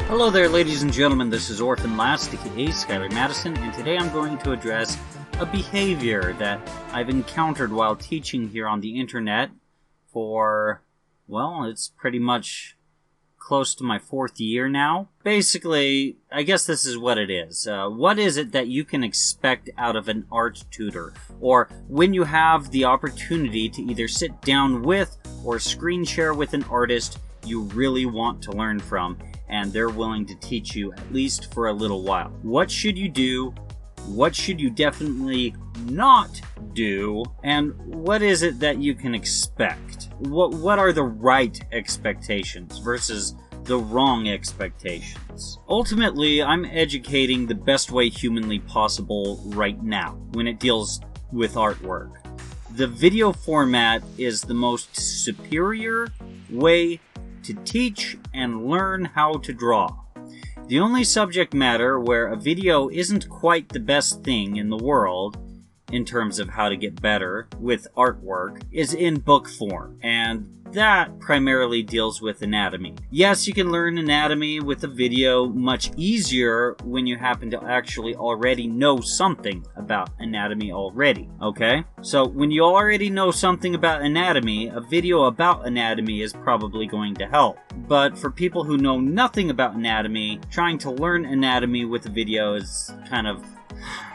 Hello there, ladies and gentlemen. This is Orphan Last, aka Skylar Madison, and today I'm going to address a behavior that I've encountered while teaching here on the internet for, well, it's pretty much close to my 4th year now. Basically, I guess this is what it is. What is it that you can expect out of an art tutor? Or when you have the opportunity to either sit down with or screen share with an artist you really want to learn from, and they're willing to teach you at least for a little while. What should you do? What should you definitely not do? And what is it that you can expect? What are the right expectations versus the wrong expectations? Ultimately, I'm educating the best way humanly possible right now when it deals with artwork. The video format is the most superior way to teach and learn how to draw. The only subject matter where a video isn't quite the best thing in the world in terms of how to get better with artwork is in book form, and that primarily deals with anatomy. Yes, you can learn anatomy with a video much easier when you happen to actually already know something about anatomy already, okay? So when you already know something about anatomy, a video about anatomy is probably going to help. But for people who know nothing about anatomy, trying to learn anatomy with a video is kind of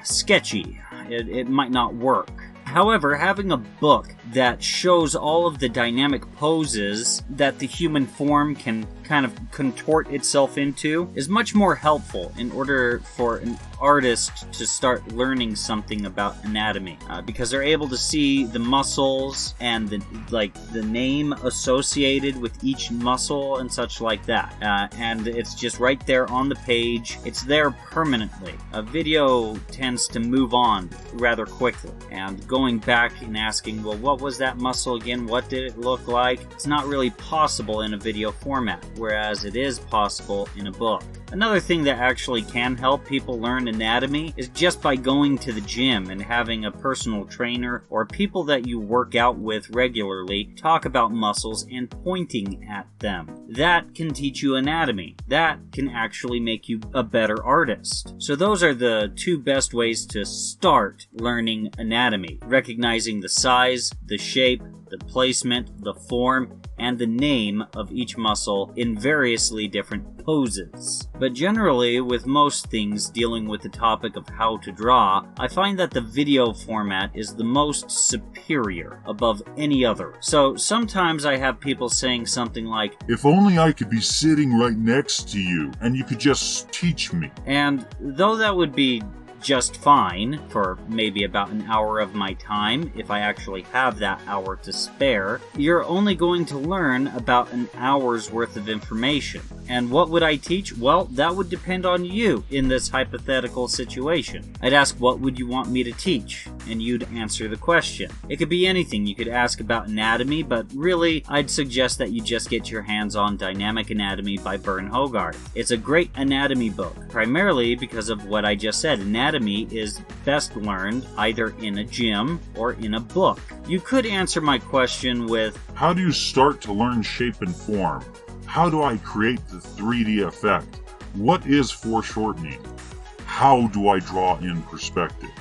sketchy. It might not work. However, having a book that shows all of the dynamic poses that the human form can kind of contort itself into is much more helpful in order for an artist to start learning something about anatomy, because they're able to see the muscles and the name associated with each muscle and such like that, and it's just right there on the page. It's there permanently. A video tends to move on rather quickly, and going back and asking, well, what was that muscle again? What did it look like? It's not really possible in a video format, whereas it is possible in a book. Another thing that actually can help people learn anatomy is just by going to the gym and having a personal trainer or people that you work out with regularly talk about muscles and pointing at them. That can teach you anatomy. That can actually make you a better artist. So those are the two best ways to start learning anatomy: recognizing the size, the shape, the placement, the form, and the name of each muscle in variously different poses. But generally, with most things dealing with the topic of how to draw, I find that the video format is the most superior above any other. So sometimes I have people saying something like, "If only I could be sitting right next to you and you could just teach me." And though that would be just fine for maybe about an hour of my time, if I actually have that hour to spare, you're only going to learn about an hour's worth of information. And what would I teach? Well, that would depend on you in this hypothetical situation. I'd ask, what would you want me to teach? And you'd answer the question. It could be anything. You could ask about anatomy, but really, I'd suggest that you just get your hands on Dynamic Anatomy by Vern Hogarth. It's a great anatomy book, primarily because of what I just said. Anatomy is best learned either in a gym or in a book. You could answer my question with, how do you start to learn shape and form? How do I create the 3D effect? What is foreshortening? How do I draw in perspective?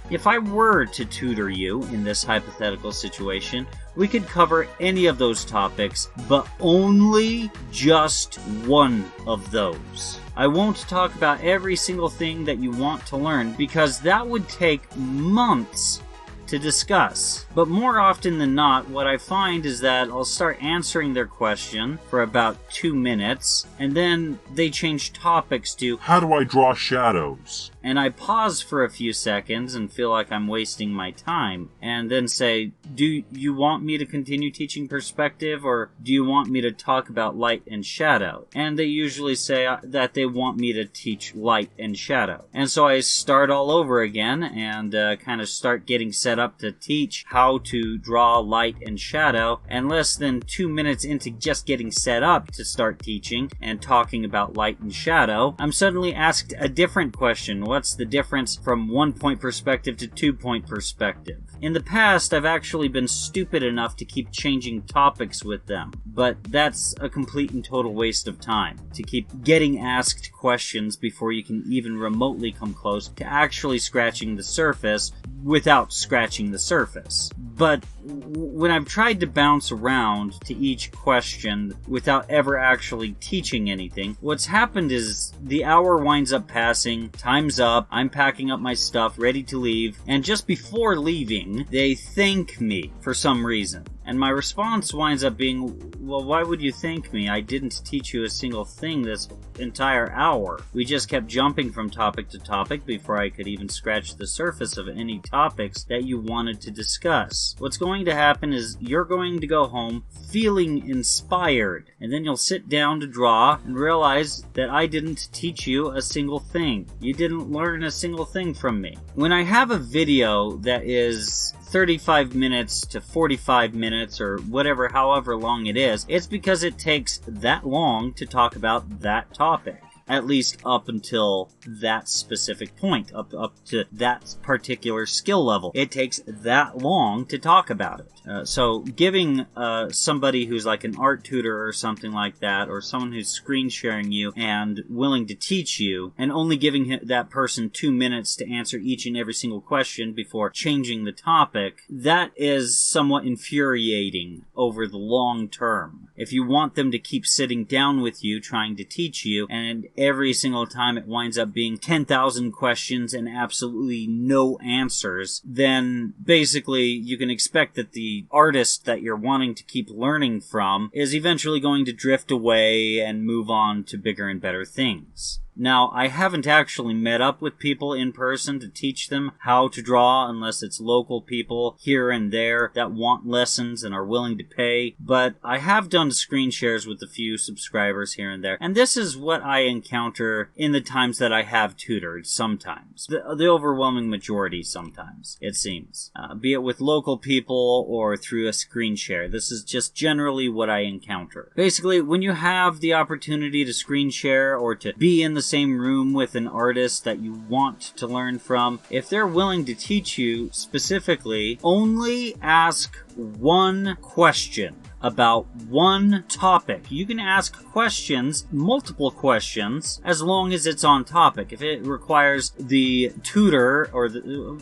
If I were to tutor you in this hypothetical situation, we could cover any of those topics, but only just one of those. I won't talk about every single thing that you want to learn, because that would take months to discuss. But more often than not, what I find is that I'll start answering their question for about 2 minutes, and then they change topics to, how do I draw shadows? And I pause for a few seconds and feel like I'm wasting my time, and then say, do you want me to continue teaching perspective, or do you want me to talk about light and shadow? And they usually say that they want me to teach light and shadow. And so I start all over again and kind of start getting set up to teach how to draw light and shadow, and less than 2 minutes into just getting set up to start teaching and talking about light and shadow, I'm suddenly asked a different question. What's the difference from 1-point perspective to 2-point perspective? In the past, I've actually been stupid enough to keep changing topics with them, but that's a complete and total waste of time, to keep getting asked questions before you can even remotely come close to actually scratching the surface without scratching the surface. But when I've tried to bounce around to each question without ever actually teaching anything, what's happened is the hour winds up passing, time's up, I'm packing up my stuff, ready to leave, and just before leaving, they thank me for some reason. And my response winds up being, well, why would you thank me? I didn't teach you a single thing this entire hour. We just kept jumping from topic to topic before I could even scratch the surface of any topics that you wanted to discuss. What's going to happen is you're going to go home feeling inspired, and then you'll sit down to draw and realize that I didn't teach you a single thing. You didn't learn a single thing from me. When I have a video that is 35 minutes to 45 minutes or whatever, however long it is, it's because it takes that long to talk about that topic. At least up until that specific point, up to that particular skill level. It takes that long to talk about it. So giving somebody who's like an art tutor or something like that, or someone who's screen sharing you and willing to teach you, and only giving that person 2 minutes to answer each and every single question before changing the topic, that is somewhat infuriating over the long term. If you want them to keep sitting down with you trying to teach you, and every single time it winds up being 10,000 questions and absolutely no answers, then basically you can expect that the artist that you're wanting to keep learning from is eventually going to drift away and move on to bigger and better things. Now, I haven't actually met up with people in person to teach them how to draw unless it's local people here and there that want lessons and are willing to pay, but I have done screen shares with a few subscribers here and there, and this is what I encounter in the times that I have tutored sometimes. The overwhelming majority sometimes, it seems. Be it with local people or through a screen share. This is just generally what I encounter. Basically, when you have the opportunity to screen share or to be in the same room with an artist that you want to learn from, if they're willing to teach you specifically, only ask one question about one topic. You can ask questions, multiple questions, as long as it's on topic. If it requires the tutor, or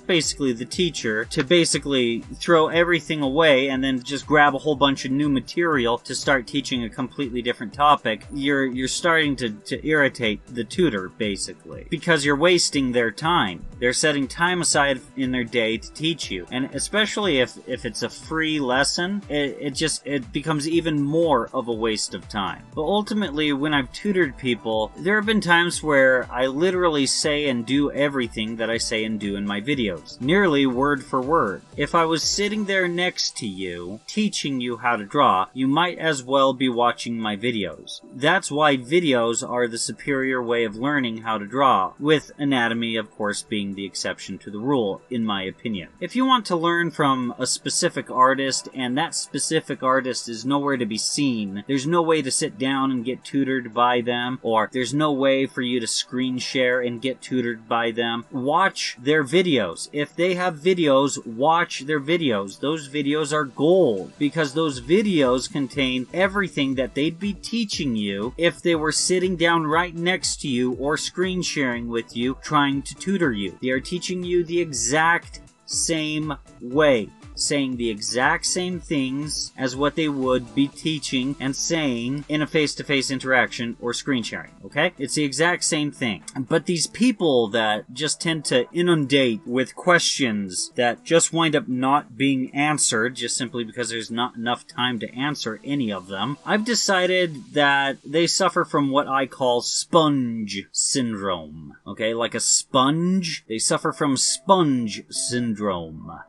basically the teacher, to basically throw everything away and then just grab a whole bunch of new material to start teaching a completely different topic, you're starting to irritate the tutor, basically. Because you're wasting their time. They're setting time aside in their day to teach you. And especially if it's a free lesson, it becomes even more of a waste of time. But ultimately, when I've tutored people, there have been times where I literally say and do everything that I say and do in my videos, nearly word for word. If I was sitting there next to you, teaching you how to draw, you might as well be watching my videos. That's why videos are the superior way of learning how to draw, with anatomy, of course, being the exception to the rule, in my opinion. If you want to learn from a specific artist, and that specific artist is nowhere to be seen, there's no way to sit down and get tutored by them, or there's no way for you to screen share and get tutored by them, watch their videos. If they have videos, watch their videos. Those videos are gold, because those videos contain everything that they'd be teaching you if they were sitting down right next to you or screen sharing with you trying to tutor you. They are teaching you the exact same way, saying the exact same things as what they would be teaching and saying in a face-to-face interaction or screen sharing, okay? It's the exact same thing. But these people that just tend to inundate with questions that just wind up not being answered just simply because there's not enough time to answer any of them, I've decided that they suffer from what I call sponge syndrome, okay? Like a sponge, they suffer from sponge syndrome.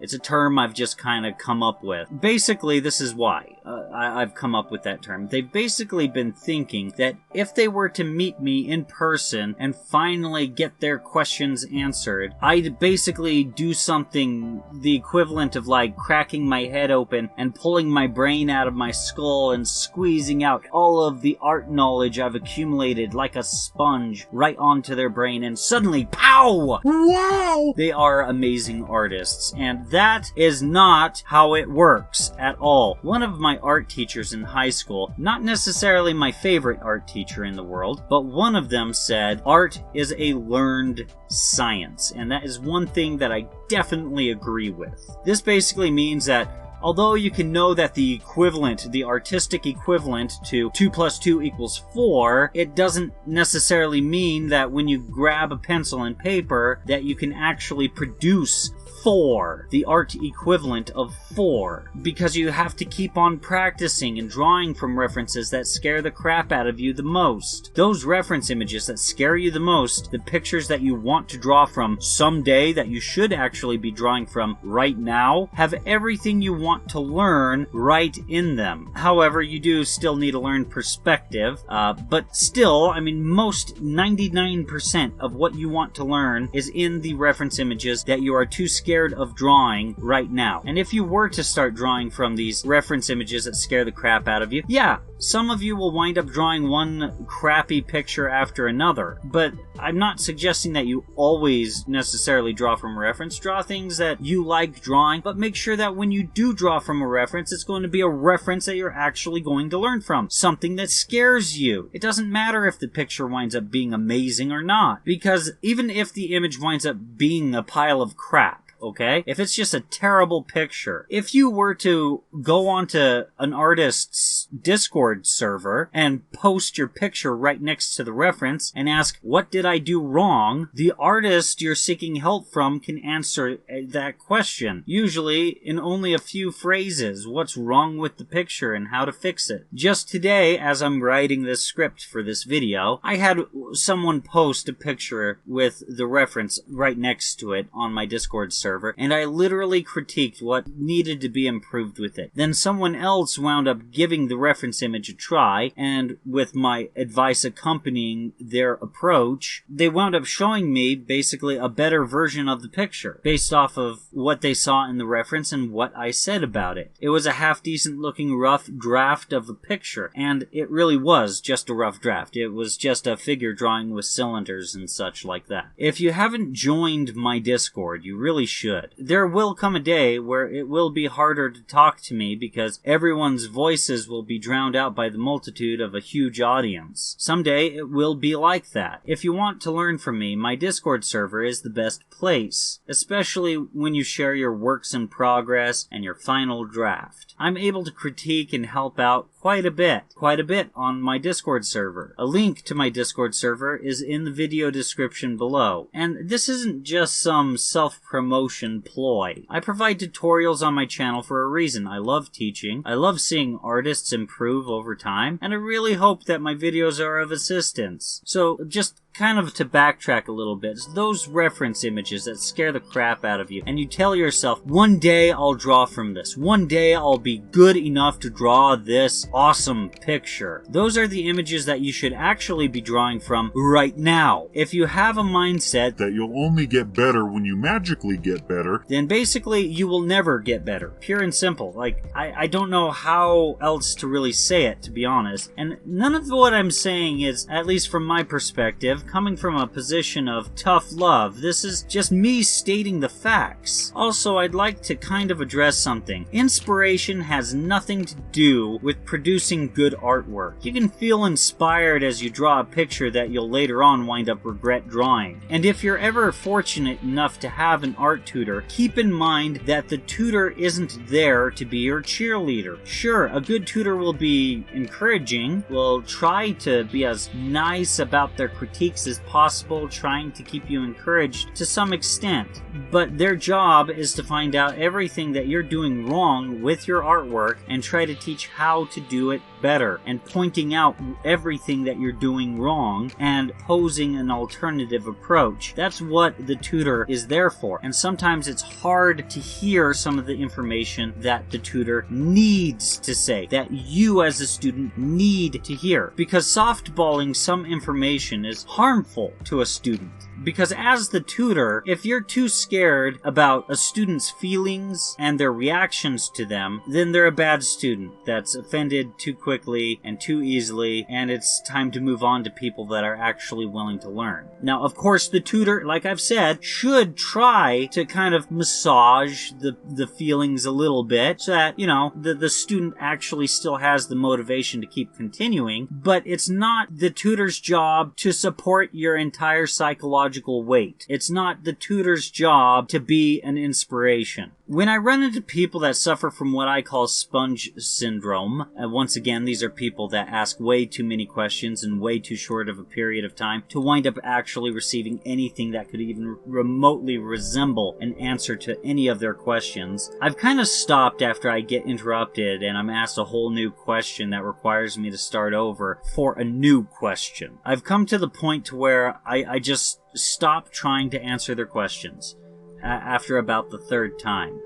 It's a term I've just kind of come up with. Basically, this is why. I've come up with that term. They've basically been thinking that if they were to meet me in person and finally get their questions answered, I'd basically do something the equivalent of like cracking my head open and pulling my brain out of my skull and squeezing out all of the art knowledge I've accumulated like a sponge right onto their brain, and suddenly, pow! Wow! They are amazing artists, and that is not how it works at all. One of my art teachers in high school, not necessarily my favorite art teacher in the world, but one of them said art is a learned science, and that is one thing that I definitely agree with. This basically means that although you can know that the equivalent, the artistic equivalent to 2 plus 2 equals 4, it doesn't necessarily mean that when you grab a pencil and paper that you can actually produce 4, the art equivalent of 4, because you have to keep on practicing and drawing from references that scare the crap out of you the most. Those reference images that scare you the most, the pictures that you want to draw from someday that you should actually be drawing from right now, have everything you want to learn right in them. However, you do still need to learn perspective, but still, I mean, most 99% of what you want to learn is in the reference images that you are too scared of drawing right now. And if you were to start drawing from these reference images that scare the crap out of you, yeah, some of you will wind up drawing one crappy picture after another, but I'm not suggesting that you always necessarily draw from a reference. Draw things that you like drawing, but make sure that when you do draw from a reference, it's going to be a reference that you're actually going to learn from. Something that scares you. It doesn't matter if the picture winds up being amazing or not, because even if the image winds up being a pile of crap, okay? If it's just a terrible picture, if you were to go onto an artist's Discord server and post your picture right next to the reference and ask, what did I do wrong? The artist you're seeking help from can answer that question, usually in only a few phrases. What's wrong with the picture and how to fix it. Just today, as I'm writing this script for this video, I had someone post a picture with the reference right next to it on my Discord server, and I literally critiqued what needed to be improved with it. Then someone else wound up giving the reference image a try, and with my advice accompanying their approach, they wound up showing me basically a better version of the picture based off of what they saw in the reference and what I said about it. It was a half-decent looking rough draft of the picture, and it really was just a rough draft. It was just a figure drawing with cylinders and such like that. If you haven't joined my Discord, you really should. There will come a day where it will be harder to talk to me because everyone's voices will be drowned out by the multitude of a huge audience. Someday it will be like that. If you want to learn from me, my Discord server is the best place, especially when you share your works in progress and your final draft. I'm able to critique and help out quite a bit on my Discord server. A link to my Discord server is in the video description below. And this isn't just some self-promotion ploy. I provide tutorials on my channel for a reason. I love teaching, I love seeing artists improve over time, and I really hope that my videos are of assistance. So just kind of to backtrack a little bit, those reference images that scare the crap out of you, and you tell yourself, one day I'll draw from this, one day I'll be good enough to draw this awesome picture. Those are the images that you should actually be drawing from right now. If you have a mindset that you'll only get better when you magically get better, then basically you will never get better. Pure and simple. Like, I don't know how else to really say it, to be honest. And none of what I'm saying is, at least from my perspective, coming from a position of tough love. This is just me stating the facts. Also, I'd like to kind of address something. Inspiration has nothing to do with producing good artwork. You can feel inspired as you draw a picture that you'll later on wind up regret drawing. And if you're ever fortunate enough to have an art tutor, keep in mind that the tutor isn't there to be your cheerleader. Sure, a good tutor will be encouraging, will try to be as nice about their critiques as possible, trying to keep you encouraged to some extent. But their job is to find out everything that you're doing wrong with your artwork and try to teach how to do it better and pointing out everything that you're doing wrong and posing an alternative approach. That's what the tutor is there for. And sometimes it's hard to hear some of the information that the tutor needs to say, that you as a student need to hear. Because softballing some information is harmful to a student. Because as the tutor, if you're too scared about a student's feelings and their reactions to them, then they're a bad student that's offended too quickly and too easily, and it's time to move on to people that are actually willing to learn. Now, of course, the tutor, like I've said, should try to kind of massage the feelings a little bit so that, the student actually still has the motivation to keep continuing, but it's not the tutor's job to support your entire psychological weight. It's not the tutor's job to be an inspiration. When I run into people that suffer from what I call sponge syndrome, once again, these are people that ask way too many questions in way too short of a period of time to wind up actually receiving anything that could even remotely resemble an answer to any of their questions. I've kind of stopped after I get interrupted and I'm asked a whole new question that requires me to start over for a new question. I've come to the point to where I just stop trying to answer their questions after about the third time.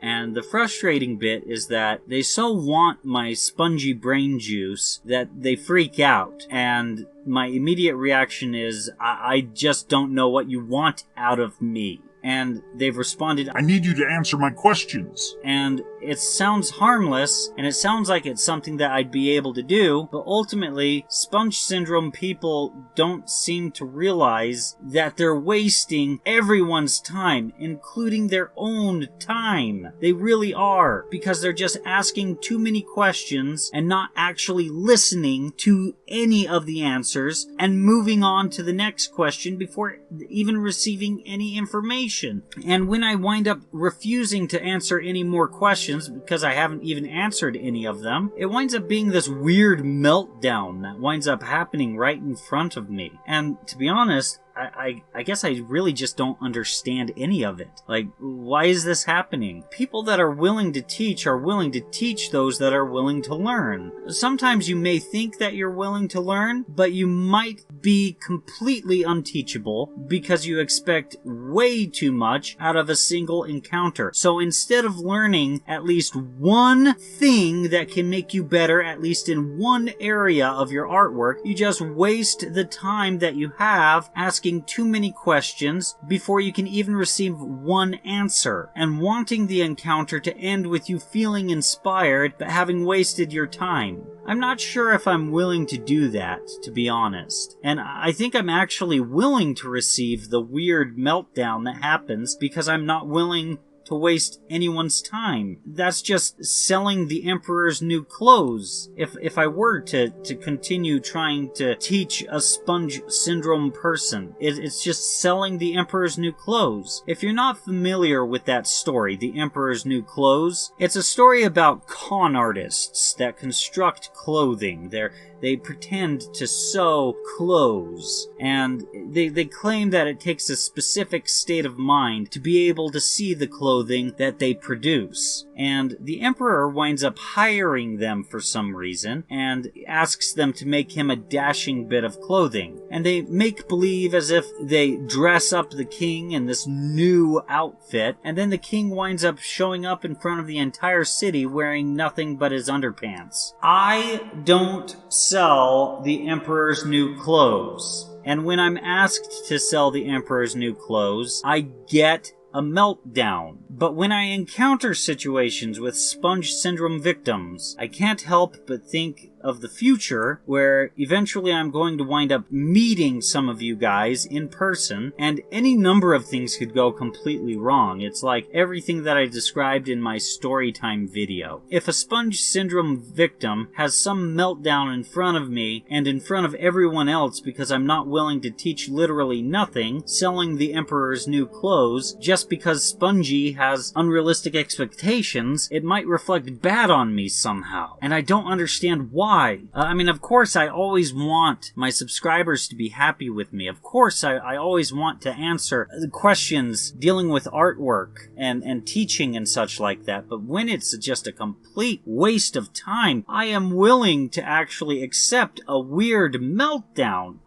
And the frustrating bit is that they so want my spongy brain juice that they freak out. And my immediate reaction is, I just don't know what you want out of me. And they've responded, I need you to answer my questions. And it sounds harmless, and it sounds like it's something that I'd be able to do, but ultimately, sponge syndrome people don't seem to realize that they're wasting everyone's time, including their own time. They really are, because they're just asking too many questions and not actually listening to any of the answers and moving on to the next question before even receiving any information. And when I wind up refusing to answer any more questions because I haven't even answered any of them, it winds up being this weird meltdown that winds up happening right in front of me. And to be honest, I guess I really just don't understand any of it. Like, why is this happening? People that are willing to teach are willing to teach those that are willing to learn. Sometimes you may think that you're willing to learn, but you might be completely unteachable because you expect way too much out of a single encounter. So instead of learning at least one thing that can make you better, at least in one area of your artwork, you just waste the time that you have asking too many questions before you can even receive one answer, and wanting the encounter to end with you feeling inspired but having wasted your time. I'm not sure if I'm willing to do that, to be honest. And I think I'm actually willing to receive the weird meltdown that happens because I'm not willing to waste anyone's time. That's just selling the emperor's new clothes. If I were to continue trying to teach a sponge syndrome person, it's just selling the emperor's new clothes. If you're not familiar with that story, The Emperor's New Clothes, it's a story about con artists that construct clothing. They pretend to sew clothes, and they claim that it takes a specific state of mind to be able to see the clothing that they produce. And the emperor winds up hiring them for some reason and asks them to make him a dashing bit of clothing. And they make believe as if they dress up the king in this new outfit, and then the king winds up showing up in front of the entire city wearing nothing but his underpants. I don't sell the emperor's new clothes. And when I'm asked to sell the emperor's new clothes, I get a meltdown. But when I encounter situations with sponge syndrome victims, I can't help but think of the future where eventually I'm going to wind up meeting some of you guys in person, and any number of things could go completely wrong. It's like everything that I described in my storytime video. If a sponge syndrome victim has some meltdown in front of me and in front of everyone else because I'm not willing to teach literally nothing, selling the emperor's new clothes, just because Spongy has unrealistic expectations, it might reflect bad on me somehow. And I don't understand why. why? I mean, of course, I always want my subscribers to be happy with me. Of course, I always want to answer the questions dealing with artwork and teaching and such like that. But when it's just a complete waste of time, I am willing to actually accept a weird meltdown.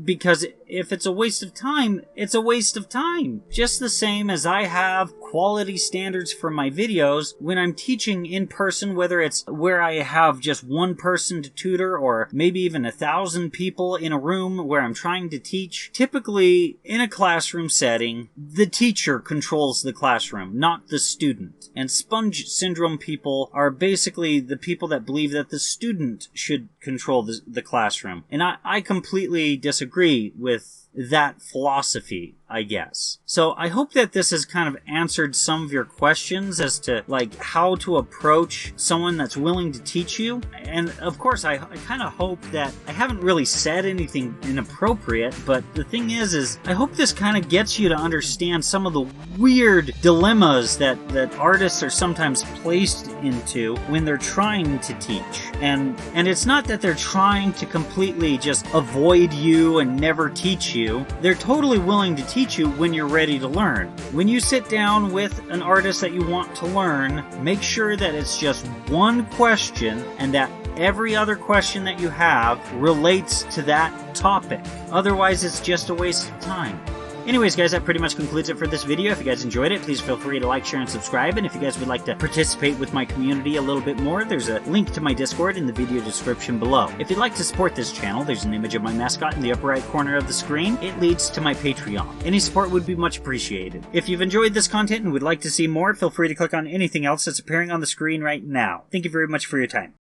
Because if it's a waste of time, it's a waste of time. Just the same as I have quality standards for my videos when I'm teaching in person, whether it's where I have just one person to tutor or maybe even 1,000 people in a room where I'm trying to teach. Typically, in a classroom setting, the teacher controls the classroom, not the student. And sponge syndrome people are basically the people that believe that the student should control the classroom. And I completely disagree with that philosophy, I guess. So I hope that this has kind of answered some of your questions as to like how to approach someone that's willing to teach you. And of course, I kind of hope that I haven't really said anything inappropriate, but the thing is I hope this kind of gets you to understand some of the weird dilemmas that artists are sometimes placed into when they're trying to teach. And it's not that they're trying to completely just avoid you and never teach you. They're totally willing to teach you when you're ready to learn. When you sit down with an artist that you want to learn, make sure that it's just one question and that every other question that you have relates to that topic. Otherwise, it's just a waste of time. Anyways, guys, that pretty much concludes it for this video. If you guys enjoyed it, please feel free to like, share, and subscribe. And if you guys would like to participate with my community a little bit more, there's a link to my Discord in the video description below. If you'd like to support this channel, there's an image of my mascot in the upper right corner of the screen. It leads to my Patreon. Any support would be much appreciated. If you've enjoyed this content and would like to see more, feel free to click on anything else that's appearing on the screen right now. Thank you very much for your time.